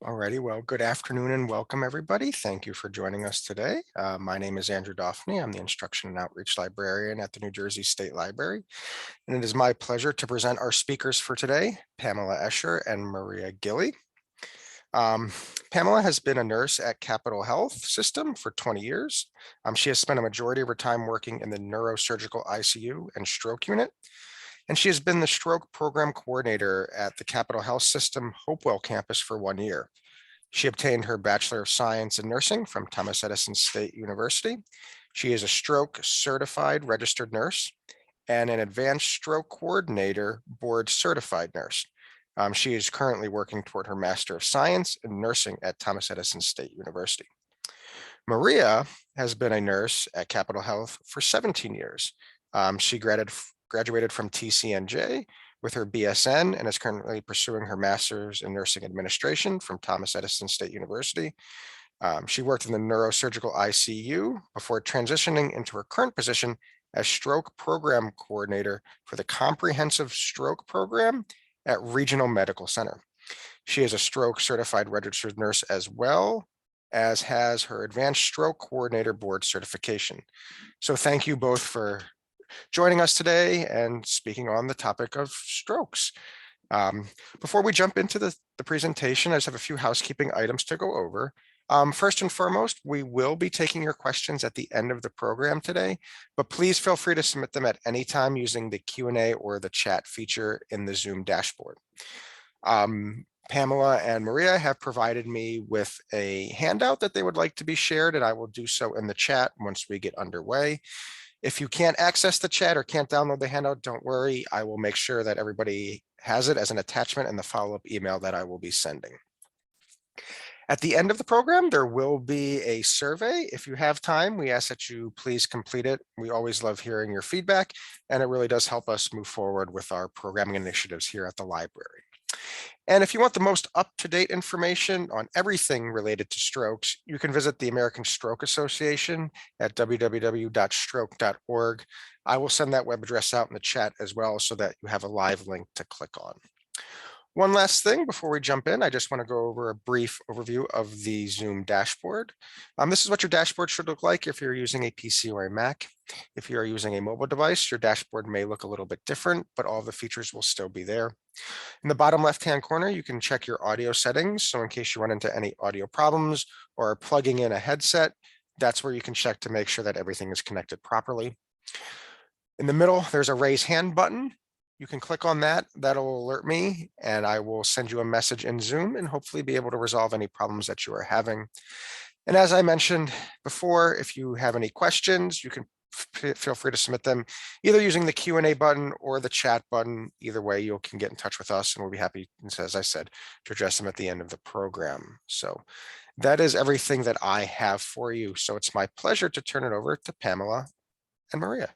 Alrighty, well, good afternoon and welcome everybody. Thank you for joining us today. My name is Andrew Doffney. I'm the Instruction and Outreach Librarian at the New Jersey State Library, and it is my pleasure to present our speakers for today, Pamela Esher and Maria Gilly. Pamela has been a nurse at Capitol Health System for 20 years. She has spent a majority of her time working in the neurosurgical ICU and stroke unit, and she has been the stroke program coordinator at the Capitol Health System Hopewell campus for 1 year. She obtained her Bachelor of Science in Nursing from Thomas Edison State University. She is a stroke certified registered nurse and an advanced stroke coordinator board certified nurse. She is currently working toward her Master of Science in Nursing at Thomas Edison State University. Maria has been a nurse at Capitol Health for 17 years. She graduated from TCNJ with her BSN and is currently pursuing her Master's in Nursing Administration from Thomas Edison State University. She worked in the neurosurgical ICU before transitioning into her current position as Stroke Program Coordinator for the Comprehensive Stroke Program at Regional Medical Center. She is a stroke certified registered nurse as well as has her Advanced Stroke Coordinator Board certification. So thank you both for joining us today and speaking on the topic of strokes. Before we jump into the presentation, I just have a few housekeeping items to go over. First and foremost, we will be taking your questions at the end of the program today, but please feel free to submit them at any time using the Q&A or the chat feature in the Zoom dashboard. Pamela and Maria have provided me with a handout that they would like to be shared, and I will do so in the chat once we get underway. If you can't access the chat or can't download the handout, don't worry. I will make sure that everybody has it as an attachment in the follow-up email that I will be sending. At the end of the program, there will be a survey. If you have time, we ask that you please complete it. We always love hearing your feedback, and it really does help us move forward with our programming initiatives here at the library. And if you want the most up-to-date information on everything related to strokes, you can visit the American Stroke Association at www.stroke.org. I will send that web address out in the chat as well so that you have a live link to click on. One last thing before we jump in, I just want to go over a brief overview of the Zoom dashboard. This is what your dashboard should look like if you're using a PC or a Mac. If you're using a mobile device, your dashboard may look a little bit different, but all the features will still be there. In the bottom left-hand corner, you can check your audio settings. So in case you run into any audio problems or are plugging in a headset, that's where you can check to make sure that everything is connected properly. In the middle, there's a raise hand button. You can click on that. That'll alert me, and I will send you a message in Zoom and hopefully be able to resolve any problems that you are having. And as I mentioned before, if you have any questions, you can feel free to submit them either using the Q&A button or the chat button. Either way, you can get in touch with us, and we'll be happy, as I said, to address them at the end of the program. So that is everything that I have for you. So it's my pleasure to turn it over to Pamela and Maria.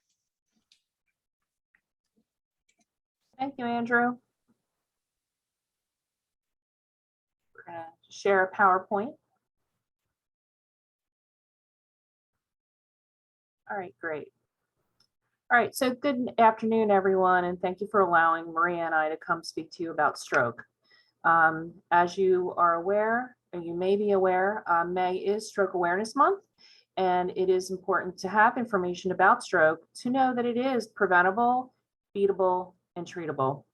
Thank you, Andrew. We're going to share a PowerPoint. All right, great. All right, so good afternoon, everyone, and thank you for allowing Maria and I to come speak to you about stroke. As you are aware, or you may be aware, May is Stroke Awareness Month, and it is important to have information about stroke to know that it is preventable, beatable, and treatable.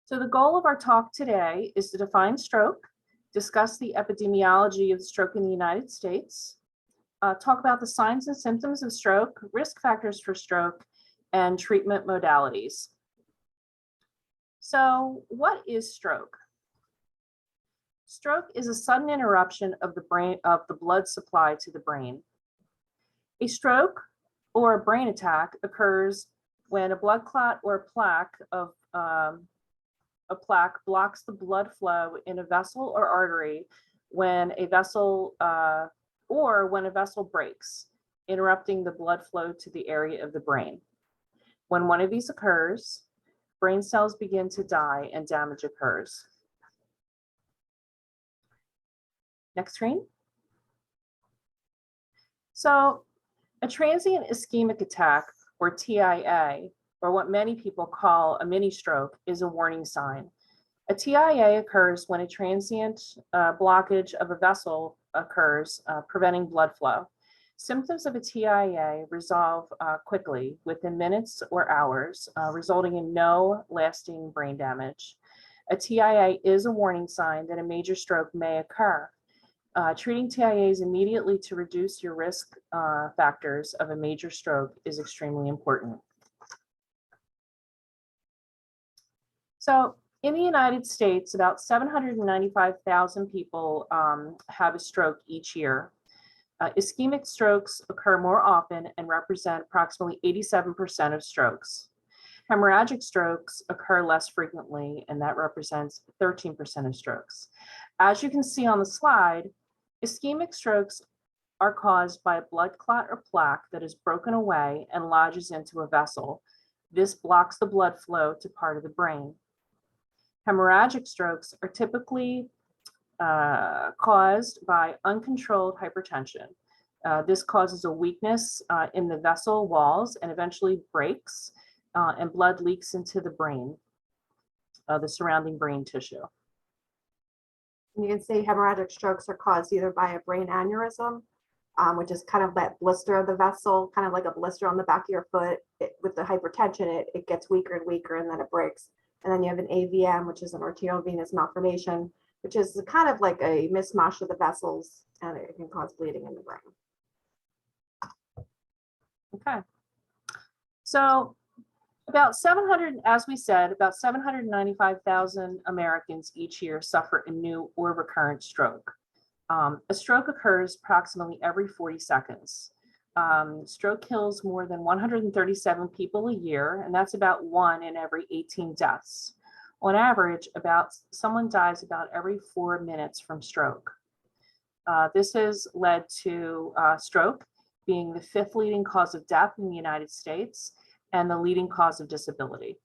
So the goal of our talk today is to define stroke, discuss the epidemiology of stroke in the United States, talk about the signs and symptoms of stroke, risk factors for stroke, and treatment modalities. So what is stroke? Stroke is a sudden interruption of the blood supply to the brain. A stroke or a brain attack occurs when a blood clot or a plaque blocks the blood flow in a vessel or artery when a vessel breaks, interrupting the blood flow to the area of the brain. When one of these occurs, brain cells begin to die and damage occurs. Next screen. So a transient ischemic attack, or TIA, or what many people call a mini stroke, is a warning sign. A TIA occurs when a transient blockage of a vessel occurs, preventing blood flow. Symptoms of a TIA resolve quickly within minutes or hours, resulting in no lasting brain damage. A TIA is a warning sign that a major stroke may occur. Treating TIAs immediately to reduce your risk factors of a major stroke is extremely important. So in the United States, about 795,000 people have a stroke each year. Ischemic strokes occur more often and represent approximately 87% of strokes. Hemorrhagic strokes occur less frequently, and that represents 13% of strokes. As you can see on the slide, ischemic strokes are caused by a blood clot or plaque that is broken away and lodges into a vessel. This blocks the blood flow to part of the brain. Hemorrhagic strokes are typically caused by uncontrolled hypertension. This causes a weakness in the vessel walls and eventually breaks, and blood leaks into the brain, the surrounding brain tissue. You can see hemorrhagic strokes are caused either by a brain aneurysm, which is kind of that blister of the vessel, kind of like a blister on the back of your foot. With the hypertension, it gets weaker and weaker, and then it breaks. And then you have an AVM, which is an arterial venous malformation, which is kind of like a mismatch of the vessels, and it can cause bleeding in the brain. Okay. So about 700, as we said, about 795,000 Americans each year suffer a new or recurrent stroke. A stroke occurs approximately every 40 seconds. Stroke kills more than 137 people a year, and that's about 1 in every 18 deaths. On average, someone dies about every 4 minutes from stroke. This has led to stroke being the 5th leading cause of death in the United States and the leading cause of disability.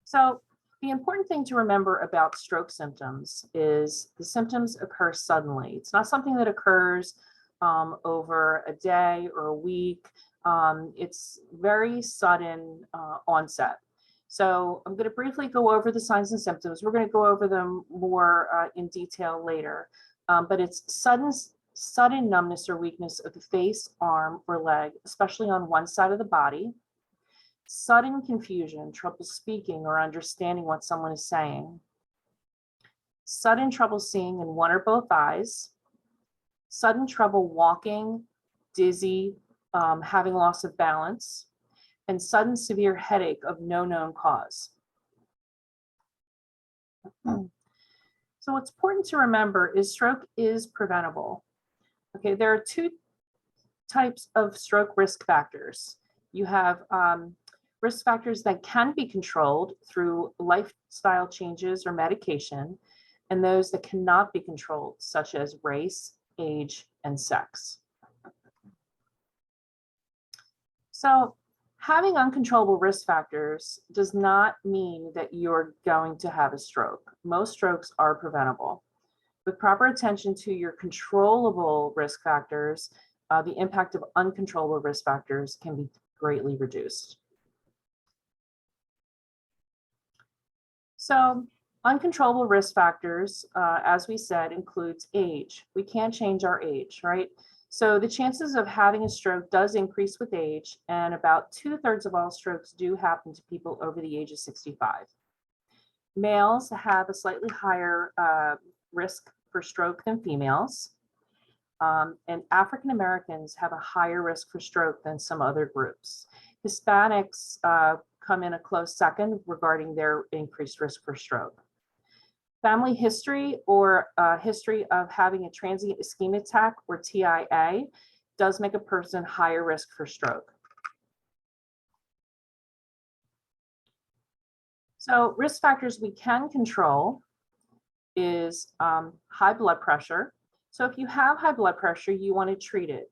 So the important thing to remember about stroke symptoms is the symptoms occur suddenly. It's not something that occurs over a day or a week. It's very sudden onset. So I'm going to briefly go over the signs and symptoms. We're going to go over them more in detail later. But it's sudden numbness or weakness of the face, arm, or leg, especially on one side of the body. Sudden confusion, trouble speaking or understanding what someone is saying. Sudden trouble seeing in one or both eyes. Sudden trouble walking, dizzy, having loss of balance, and sudden severe headache of no known cause. So what's important to remember is stroke is preventable. Okay, there are 2 types of stroke risk factors. You have risk factors that can be controlled through lifestyle changes or medication, and those that cannot be controlled, such as race, age, and sex. So having uncontrollable risk factors does not mean that you're going to have a stroke. Most strokes are preventable. With proper attention to your controllable risk factors, the impact of uncontrollable risk factors can be greatly reduced. So uncontrollable risk factors, as we said, includes age. We can't change our age, right? So the chances of having a stroke does increase with age, and about 2/3 of all strokes do happen to people over the age of 65. Males have a slightly higher risk for stroke than females, and African Americans have a higher risk for stroke than some other groups. Hispanics come in a close second regarding their increased risk for stroke. Family history or history of having a transient ischemic attack or TIA does make a person higher risk for stroke. So risk factors we can control is high blood pressure. So if you have high blood pressure, you want to treat it.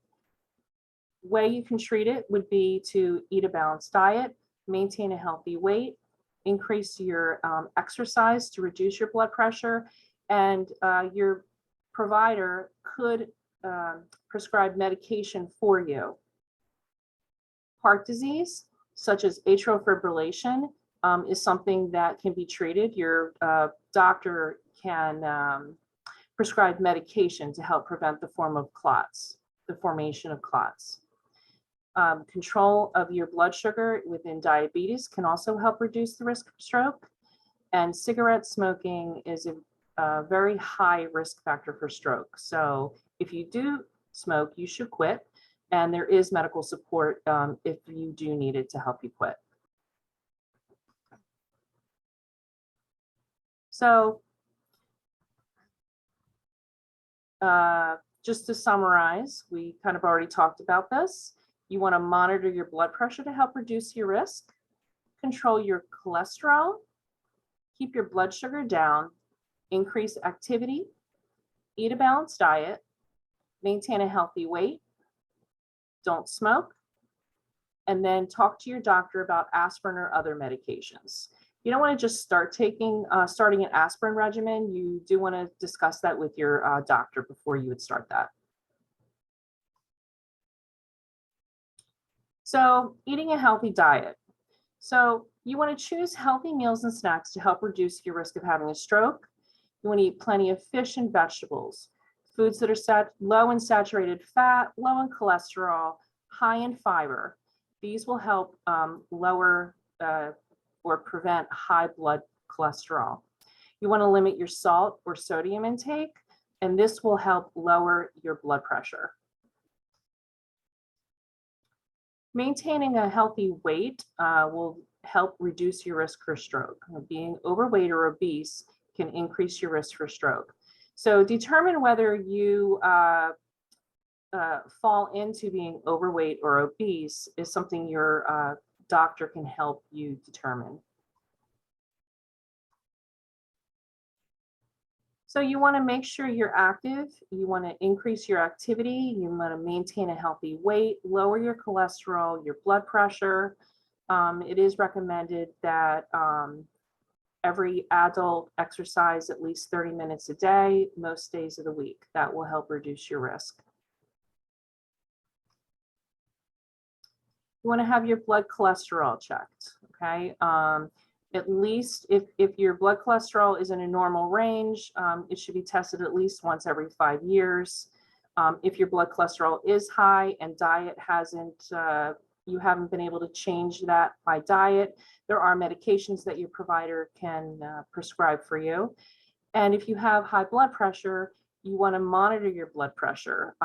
Way you can treat it would be to eat a balanced diet, maintain a healthy weight, increase your exercise to reduce your blood pressure, and your provider could prescribe medication for you. Heart disease. such as atrial fibrillation, is something that can be treated. Your doctor can prescribe medication to help prevent the formation of clots. Control of your blood sugar within diabetes can also help reduce the risk of stroke. And cigarette smoking is a very high risk factor for stroke. So if you do smoke, you should quit. And there is medical support if you do need it to help you quit. So just to summarize, we kind of already talked about this. You want to monitor your blood pressure to help reduce your risk, control your cholesterol, keep your blood sugar down, increase activity, eat a balanced diet, maintain a healthy weight, don't smoke, and then talk to your doctor about aspirin or other medications. You don't want to just starting an aspirin regimen. You do want to discuss that with your doctor before you would start that. So eating a healthy diet. So you want to choose healthy meals and snacks to help reduce your risk of having a stroke. You want to eat plenty of fish and vegetables, foods that are low in saturated fat, low in cholesterol, high in fiber. These will help lower or prevent high blood cholesterol. You want to limit your salt or sodium intake, and this will help lower your blood pressure. Maintaining a healthy weight will help reduce your risk for stroke. Being overweight or obese can increase your risk for stroke. So determine whether you fall into being overweight or obese is something your doctor can help you determine. So you want to make sure you're active. You want to increase your activity. You want to maintain a healthy weight, lower your cholesterol, your blood pressure. It is recommended that every adult exercise at least 30 minutes a day, most days of the week. That will help reduce your risk. You want to have your blood cholesterol checked, okay? At least if your blood cholesterol is in a normal range, it should be tested at least once every 5 years. If your blood cholesterol is high and diet you haven't been able to change that by diet, there are medications that your provider can prescribe for you. And if you have high blood pressure, you want to monitor your blood pressure.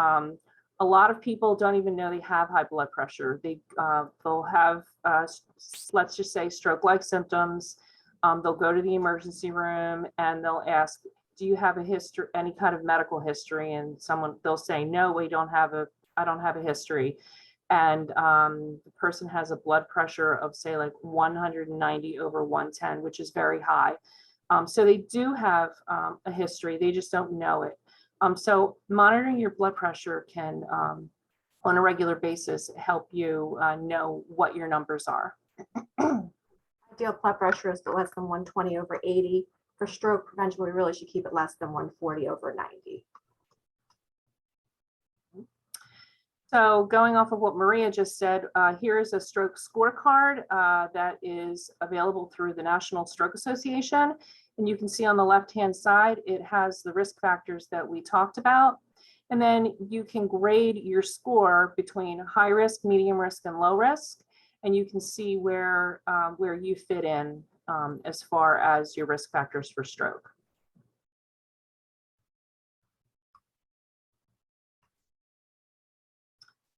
A lot of people don't even know they have high blood pressure. They'll have, let's just say, stroke-like symptoms. They'll go to the emergency room and they'll ask, do you have a history, any kind of medical history? And they'll say, no, I don't have a history. And the person has a blood pressure of, say, like 190 over 110, which is very high. So they do have a history, they just don't know it. So monitoring your blood pressure can, on a regular basis, help you know what your numbers are. Ideal blood pressure is less than 120 over 80. For stroke prevention, we really should keep it less than 140 over 90. So going off of what Maria just said, here is a stroke scorecard that is available through the National Stroke Association. And you can see on the left-hand side, it has the risk factors that we talked about. And then you can grade your score between high risk, medium risk, and low risk. And you can see where you fit in as far as your risk factors for stroke.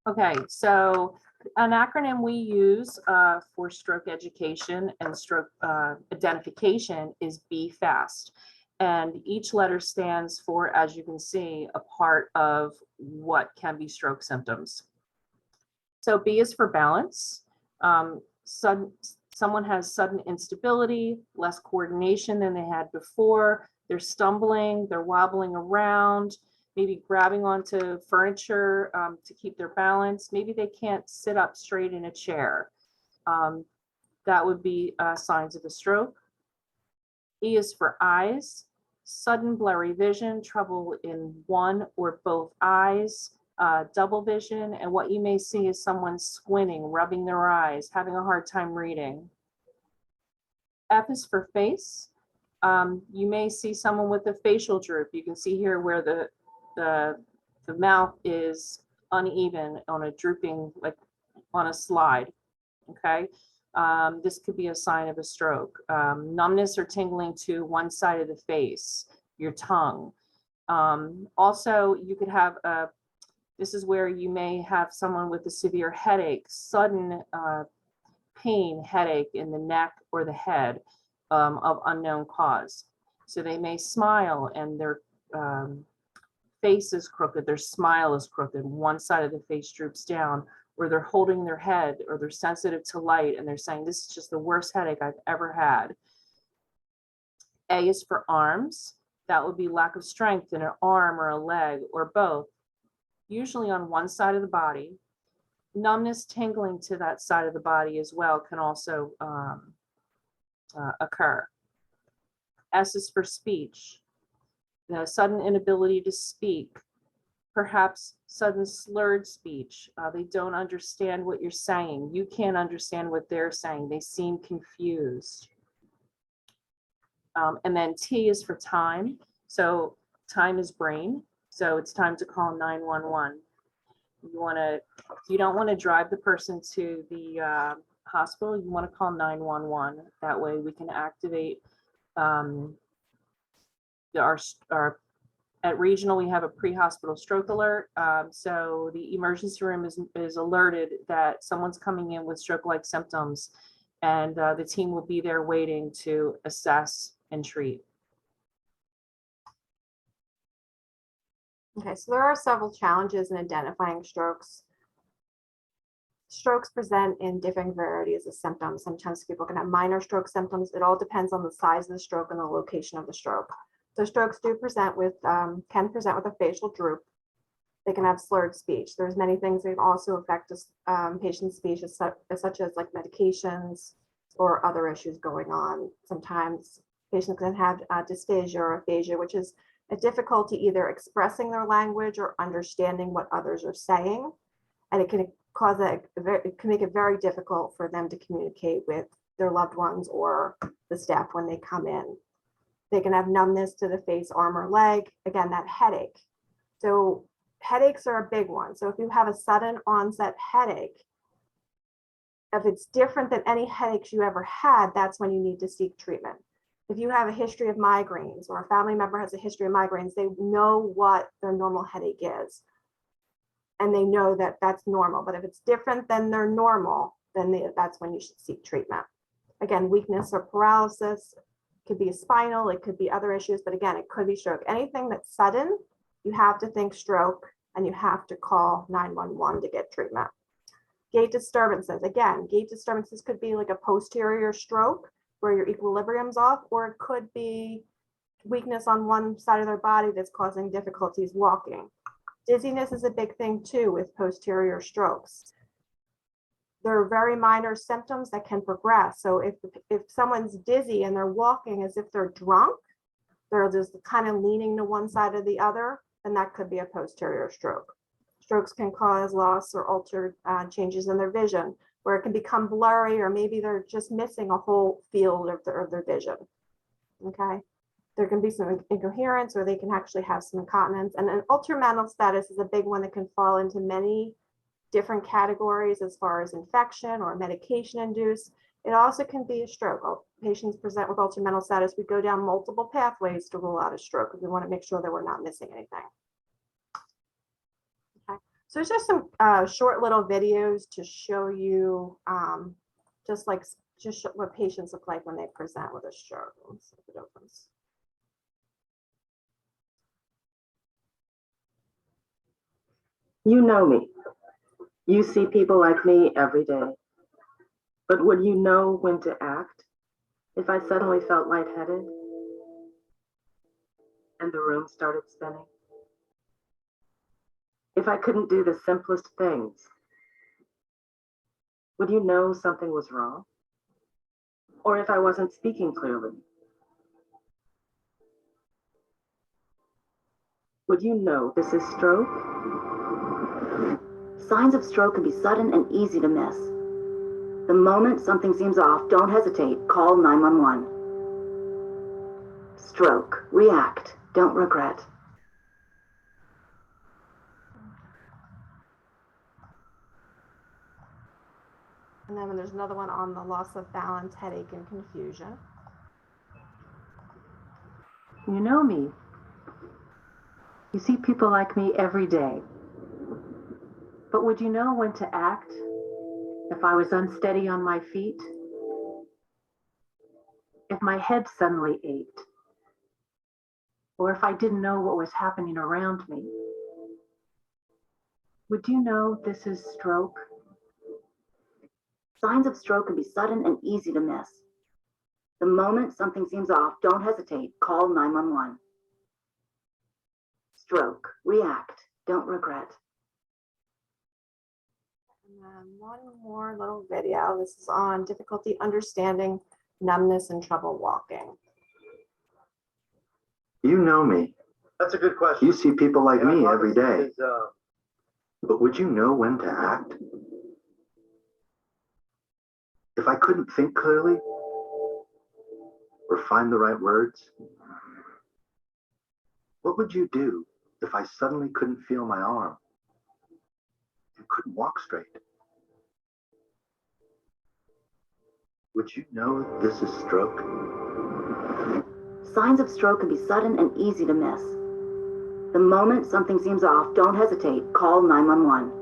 Okay, so an acronym we use for stroke education and stroke identification is BFAST. And each letter stands for, as you can see, a part of what can be stroke symptoms. So B is for balance. Someone has sudden instability, less coordination than they had before. They're stumbling, they're wobbling around, maybe grabbing onto furniture to keep their balance. Maybe they can't sit up straight in a chair. That would be signs of a stroke. E is for eyes, sudden blurry vision, trouble in one or both eyes, double vision, and what you may see is someone squinting, rubbing their eyes, having a hard time reading. F is for face. You may see someone with a facial droop. You can see here where the mouth is uneven on a drooping, like on a slide, okay? This could be a sign of a stroke. Numbness or tingling to one side of the face, your tongue. Also, you could have this is where you may have someone with a severe headache, sudden pain, headache in the neck or the head of unknown cause. So they may smile and their face is crooked, their smile is crooked, one side of the face droops down, or they're holding their head, or they're sensitive to light and they're saying, this is just the worst headache I've ever had. A is for arms. That would be lack of strength in an arm or a leg or both, usually on one side of the body. Numbness, tingling to that side of the body as well can also occur. S is for speech. The sudden inability to speak, perhaps sudden slurred speech. They don't understand what you're saying. You can't understand what they're saying. They seem confused. And then T is for time. So time is brain. So it's time to call 911. You don't want to drive the person to the hospital. You want to call 911. That way we can activate our at regional, we have a pre-hospital stroke alert. So the emergency room is alerted that someone's coming in with stroke-like symptoms, and the team will be there waiting to assess and treat. Okay, so there are several challenges in identifying strokes. Strokes present in different varieties of symptoms. Sometimes people can have minor stroke symptoms. It all depends on the size of the stroke and the location of the stroke. So strokes do present with, can present with a facial droop. They can have slurred speech. There's many things that also affect patient's speech, such as like medications or other issues going on. Sometimes patients can have dysphagia or aphasia, which is a difficulty either expressing their language or understanding what others are saying. And it can cause it can make it very difficult for them to communicate with their loved ones or the staff when they come in. They can have numbness to the face, arm, or leg. Again, that headache. So headaches are a big one. So if you have a sudden onset headache, if it's different than any headaches you ever had, that's when you need to seek treatment. If you have a history of migraines or a family member has a history of migraines, they know what their normal headache is. And they know that that's normal. But if it's different than their normal, then that's when you should seek treatment. Again, weakness or paralysis. Could be a spinal, it could be other issues, but again, it could be stroke. Anything that's sudden, you have to think stroke and you have to call 911 to get treatment. Gait disturbances. Again, gait disturbances could be like a posterior stroke where your equilibrium's off, or it could be weakness on one side of their body that's causing difficulties walking. Dizziness is a big thing too with posterior strokes. There are very minor symptoms that can progress. So if someone's dizzy and they're walking as if they're drunk, they're just kind of leaning to one side or the other, then that could be a posterior stroke. Strokes can cause loss or altered changes in their vision, where it can become blurry, or maybe they're just missing a whole field of their vision. Okay. There can be some incoherence, or they can actually have some incontinence. And an altered mental status is a big one that can fall into many different categories as far as infection or medication induced. It also can be a stroke. Patients present with altered mental status, we go down multiple pathways to rule out a stroke because we want to make sure that we're not missing anything. Okay, so it's just some short little videos to show you just what patients look like when they present with a stroke. Let's see if it opens. You know me. You see people like me every day. But would you know when to act if I suddenly felt lightheaded and the room started spinning? If I couldn't do the simplest things, would you know something was wrong? Or if I wasn't speaking clearly? Would you know this is stroke? Signs of stroke can be sudden and easy to miss. The moment something seems off, don't hesitate, call 911. Stroke, react, don't regret. And then there's another one on the loss of balance, headache, and confusion. You know me. You see people like me every day. But would you know when to act if I was unsteady on my feet? If my head suddenly ached? Or if I didn't know what was happening around me? Would you know this is stroke? Signs of stroke can be sudden and easy to miss. The moment something seems off, don't hesitate, call 911. Stroke, react, don't regret. And then one more little video. This is on difficulty understanding numbness and trouble walking. You know me. That's a good question. You see people like And me I every promise day. it is, But would you know when to act? If I couldn't think clearly or find the right words, what would you do if I suddenly couldn't feel my arm and couldn't walk straight? Would you know this is stroke? Signs of stroke can be sudden and easy to miss. The moment something seems off, don't hesitate, call 911.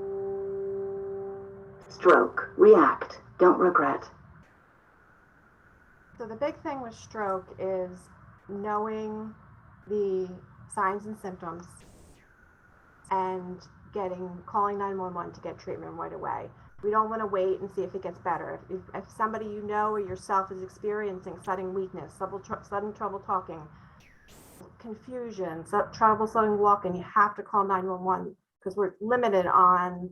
Stroke, react, don't regret. So the big thing with stroke is knowing the signs and symptoms and calling 911 to get treatment right away. We don't want to wait and see if it gets better. If somebody you know or yourself is experiencing sudden weakness, sudden trouble talking, confusion, trouble sudden walking, you have to call 911 because we're limited on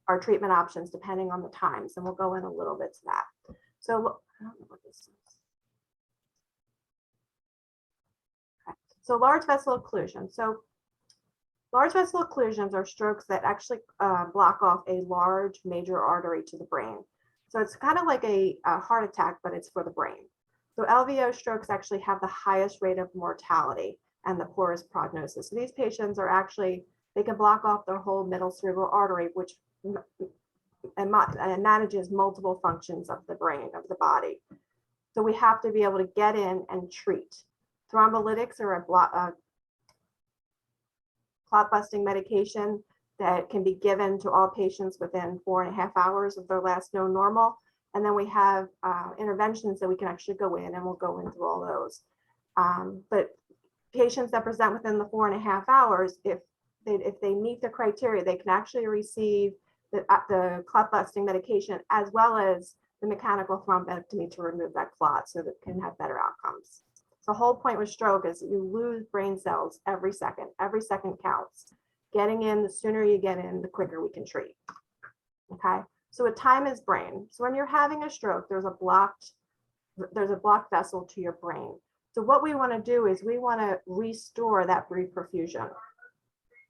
our treatment options depending on the times, and we'll go in a little bit to that. So I don't know what this is. Okay. So large vessel occlusion. So large vessel occlusions are strokes that actually block off a large major artery to the brain. So it's kind of like a heart attack, but it's for the brain. So LVO strokes actually have the highest rate of mortality and the poorest prognosis. So these patients are actually, they can block off their whole middle cerebral artery, which manages multiple functions of the brain, of the body. So we have to be able to get in and treat. Thrombolytics are a clot busting medication that can be given to all patients within 4.5 hours of their last known normal. And then we have interventions that we can actually go in, and we'll go into all those. But patients that present within the 4.5 hours, if they meet the criteria, they can actually receive the clot busting medication as well as the mechanical thrombectomy to remove that clot so that it can have better outcomes. So the whole point with stroke is you lose brain cells every second. Every second counts. Getting in, the sooner you get in, the quicker we can treat. Okay, so a time is brain. So when you're having a stroke, there's a blocked vessel to your brain. So what we want to do is we want to restore that reperfusion.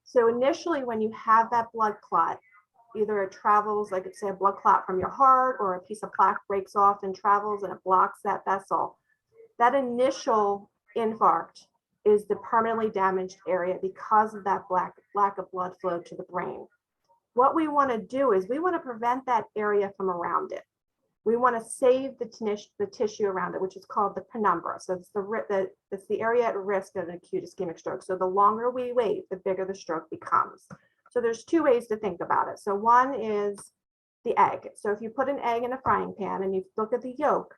So initially, when you have that blood clot, either it travels, like say a blood clot from your heart, or a piece of plaque breaks off and travels and it blocks that vessel. That initial infarct is the permanently damaged area because of that lack of blood flow to the brain. What we want to do is we want to prevent that area from around it. We want to save the tissue around it, which is called the penumbra. So it's the area at risk of an acute ischemic stroke. So the longer we wait, the bigger the stroke becomes. So there's two ways to think about it. So one is the egg. So if you put an egg in a frying pan and you look at the yolk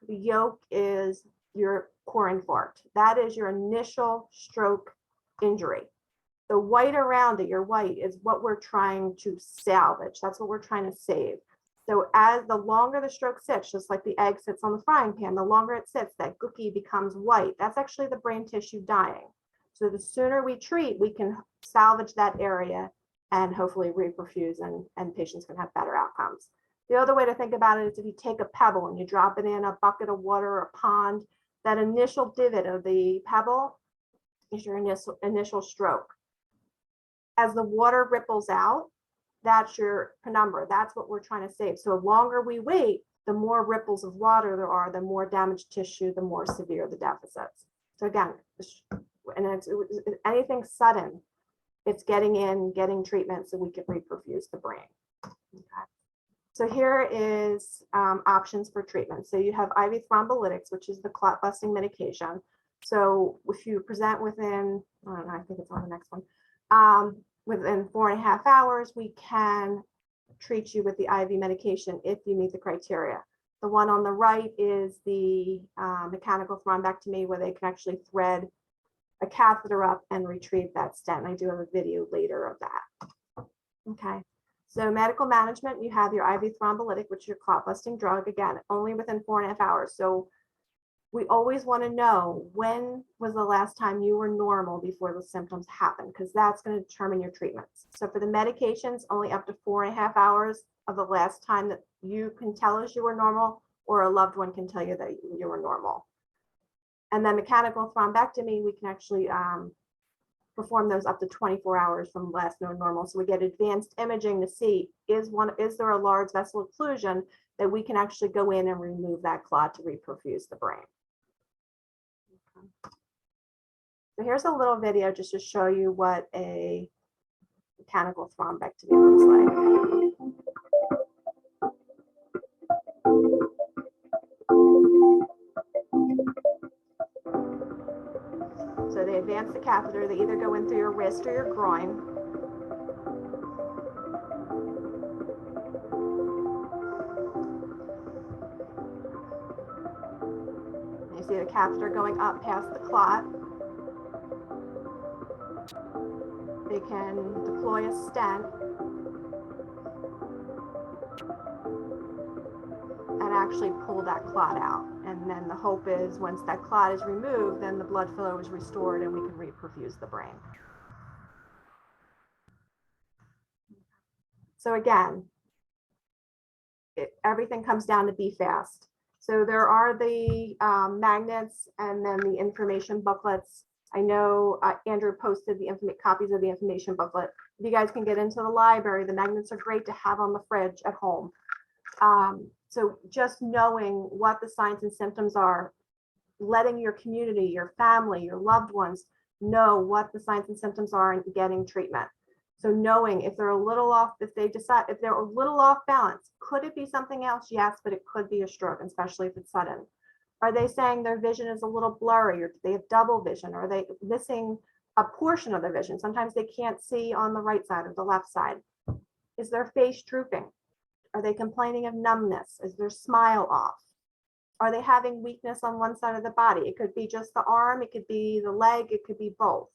is your core infarct. That is your initial stroke injury. The white around it, your white, is what we're trying to salvage. That's what we're trying to save. So as the longer the stroke sits, just like the egg sits on the frying pan, the longer it sits, that gookie becomes white. That's actually the brain tissue dying. So the sooner we treat, we can salvage that area and hopefully reperfuse, and patients can have better outcomes. The other way to think about it is if you take a pebble and you drop it in a bucket of water or a pond, that initial divot of the pebble is your initial stroke. As the water ripples out, that's your penumbra. That's what we're trying to save. So the longer we wait, the more ripples of water there are, the more damaged tissue, the more severe the deficits. So again, and it's anything sudden, it's getting in, getting treatment so we can reperfuse the brain. Okay. So here is options for treatment. So you have IV thrombolytics, which is the clot busting medication. So if you present within, I don't know, I think it's on the next one, within 4.5 hours, we can treat you with the IV medication if you meet the criteria. The one on the right is the mechanical thrombectomy, where they can actually thread a catheter up and retrieve that stent. And I do have a video later of that. Okay. So medical management, you have your IV thrombolytic, which is your clot busting drug, again, only within 4.5 hours. So we always want to know, when was the last time you were normal before the symptoms happen, because that's going to determine your treatments. So for the medications, only up to 4.5 hours of the last time that you can tell us you were normal, or a loved one can tell you that you were normal. And then mechanical thrombectomy, we can actually perform those up to 24 hours from last known normal. So we get advanced imaging to see, is there a large vessel occlusion that we can actually go in and remove that clot to reperfuse the brain. Okay. So here's a little video just to show you what a mechanical thrombectomy looks like. So they advance the catheter, they either go in through your wrist or your groin. You see the catheter going up past the clot. They can deploy a stent and actually pull that clot out. And then the hope is, once that clot is removed, then the blood flow is restored and we can reperfuse the brain. So again, everything comes down to be fast. So there are the magnets and then the information booklets. I know Andrew posted the copies of the information booklet. If you guys can get into the library, the magnets are great to have on the fridge at home. So just knowing what the signs and symptoms are, letting your community, your family, your loved ones know what the signs and symptoms are and getting treatment. So knowing if they're a little off, if they're a little off balance, could it be something else? Yes, but it could be a stroke, especially if it's sudden. Are they saying their vision is a little blurry, or do they have double vision? Or are they missing a portion of their vision? Sometimes they can't see on the right side or the left side. Is their face drooping? Are they complaining of numbness? Is their smile off? Are they having weakness on one side of the body? It could be just the arm, it could be the leg, it could be both.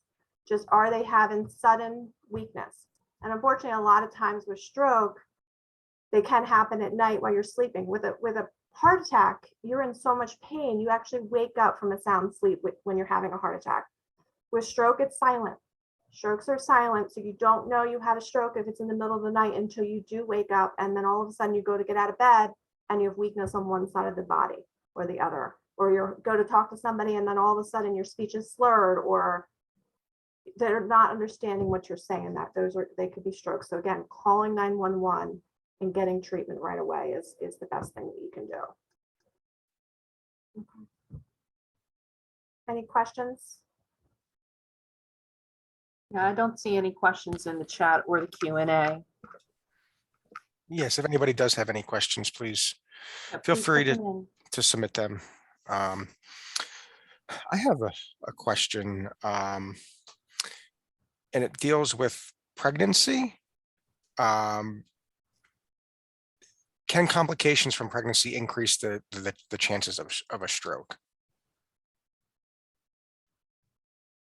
Just, are they having sudden weakness? And unfortunately, a lot of times with stroke, they can happen at night while you're sleeping. With a heart attack, you're in so much pain, you actually wake up from a sound sleep when you're having a heart attack. With stroke, it's silent. Strokes are silent, so you don't know you had a stroke if it's in the middle of the night until you do wake up, and then all of a sudden you go to get out of bed and you have weakness on one side of the body or the other, or you go to talk to somebody and then all of a sudden your speech is slurred, or they're not understanding what you're saying. They could be strokes. So again, calling 911 and getting treatment right away is the best thing that you can do. Okay. Any questions? Yeah, I don't see any questions in the chat or the Q&A. Yes, if anybody does have any questions, please feel free to submit them. I have a question, and it deals with pregnancy. Can complications from pregnancy increase the chances of a stroke?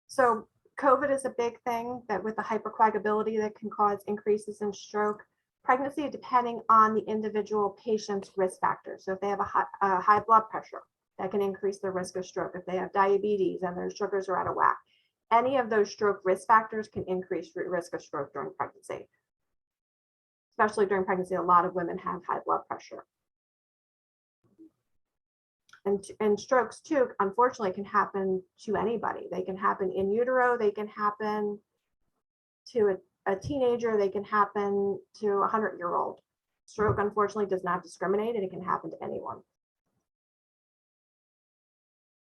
So COVID is a big thing, that with the hypercoagulability that can cause increases in stroke. Pregnancy, depending on the individual patient's risk factors. So if they have a high blood pressure, that can increase their risk of stroke. If they have diabetes and their sugars are out of whack, any of those stroke risk factors can increase risk of stroke during pregnancy. Especially during pregnancy, a lot of women have high blood pressure. And strokes too, unfortunately, can happen to anybody. They can happen in utero, they can happen to a teenager, they can happen to a 100-year-old. Stroke, unfortunately, does not discriminate, and it can happen to anyone.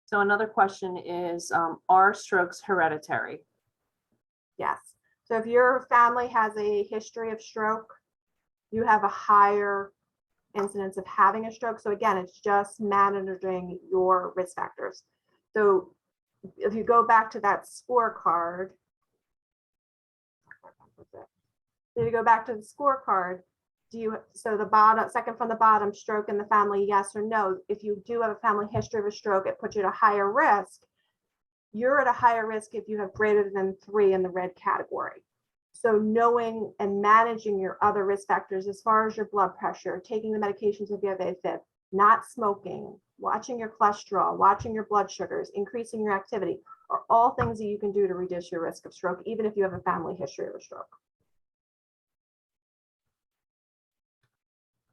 So another question is, are strokes hereditary? Yes. So if your family has a history of stroke, you have a higher incidence of having a stroke. So again, it's just managing your risk factors. So if you go back to that scorecard, if you go back to the scorecard, so the bottom, second from the bottom, stroke in the family, yes or no. If you do have a family history of a stroke, it puts you at a higher risk. You're at a higher risk if you have greater than 3 in the red category. So knowing and managing your other risk factors as far as your blood pressure, taking the medications if you have AFib, not smoking, watching your cholesterol, watching your blood sugars, increasing your activity, are all things that you can do to reduce your risk of stroke, even if you have a family history of a stroke.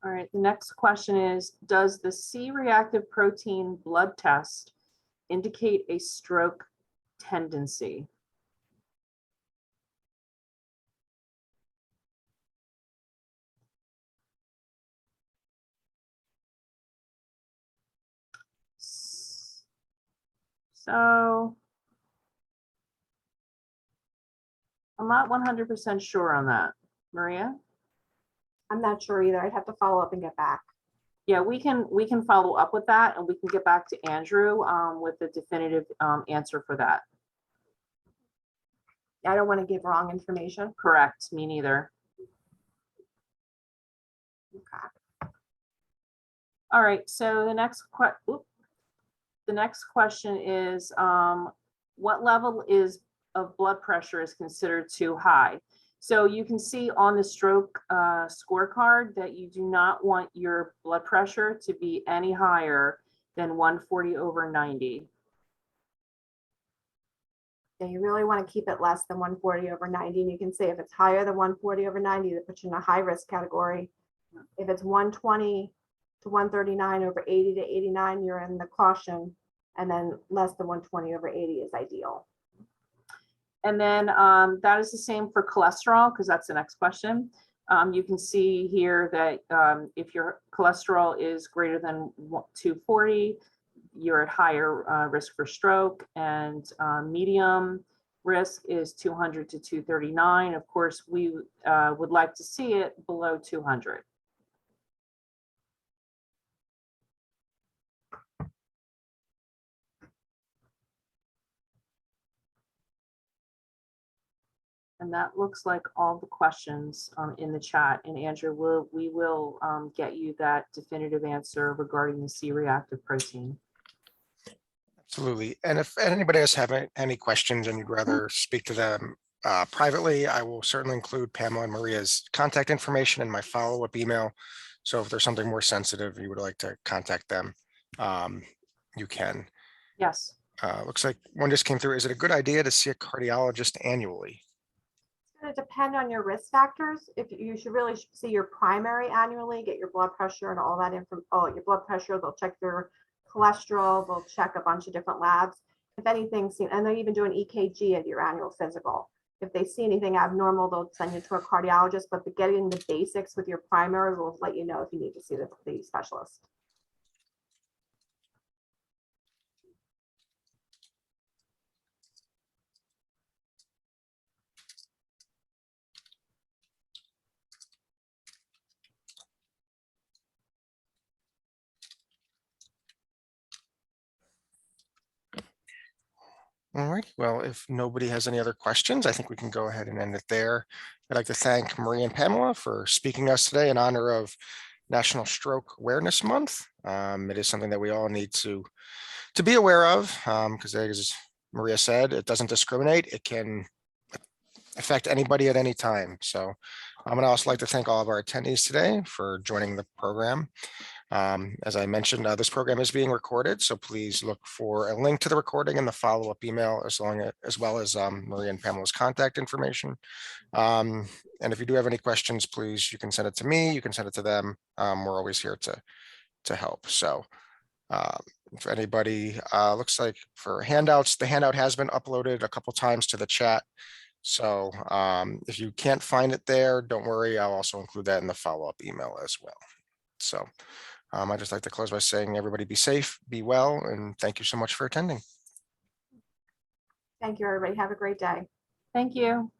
All right, the next question is, does the C-reactive protein blood test indicate a stroke tendency? So I'm not 100% sure on that. Maria? I'm not sure either. I'd have to follow up and get back. Yeah, we can follow up with that, and we can get back to Andrew with the definitive answer for that. I don't want to give wrong information. Correct, me neither. Okay. All right, so the next question is, what level of blood pressure is considered too high? So you can see on the stroke scorecard that you do not want your blood pressure to be any higher than 140/90. Yeah, you really want to keep it less than 140/90. And you can say if it's higher than 140/90, that puts you in a high risk category. If it's 120 to 139/80 to 89, you're in the caution. And then less than 120/80 is ideal. And then that is the same for cholesterol, because that's the next question. You can see here that if your cholesterol is greater than 240, you're at higher risk for stroke, and medium risk is 200 to 239. Of course, we would like to see it below 200. And that looks like all the questions in the chat. And Andrew, we will get you that definitive answer regarding the C-reactive protein. Absolutely. And if anybody else have any questions and you'd rather speak to them privately, I will certainly include Pamela and Maria's contact information in my follow-up email. So if there's something more sensitive you would like to contact them, you can. Yes. Looks like one just came through. Is it a good idea to see a cardiologist annually? It's going to depend on your risk factors. If you should really see your primary annually, get your blood pressure and all that info. Oh, your blood pressure, they'll check your cholesterol, they'll check a bunch of different labs. If anything, and they even do an EKG at your annual physical. If they see anything abnormal, they'll send you to a cardiologist, but getting the basics with your primary will let you know if you need to see the specialist. All right. Well, if nobody has any other questions, I think we can go ahead and end it there. I'd like to thank Maria and Pamela for speaking to us today in honor of National Stroke Awareness Month. It is something that we all need to be aware of because, as Maria said, it doesn't discriminate. It can affect anybody at any time. So I'm going to also like to thank all of our attendees today for joining the program. As I mentioned, this program is being recorded, so please look for a link to the recording in the follow-up email, as well as Maria and Pamela's contact information. And if you do have any questions, please, you can send it to me, you can send it to them. We're always here to help. So if anybody looks like for handouts, the handout has been uploaded a couple times to the chat. So if you can't find it there, don't worry. I'll also include that in the follow-up email as well. So I'd just like to close by saying everybody be safe, be well, and thank you so much for attending. Thank you, everybody. Have a great day. Thank you.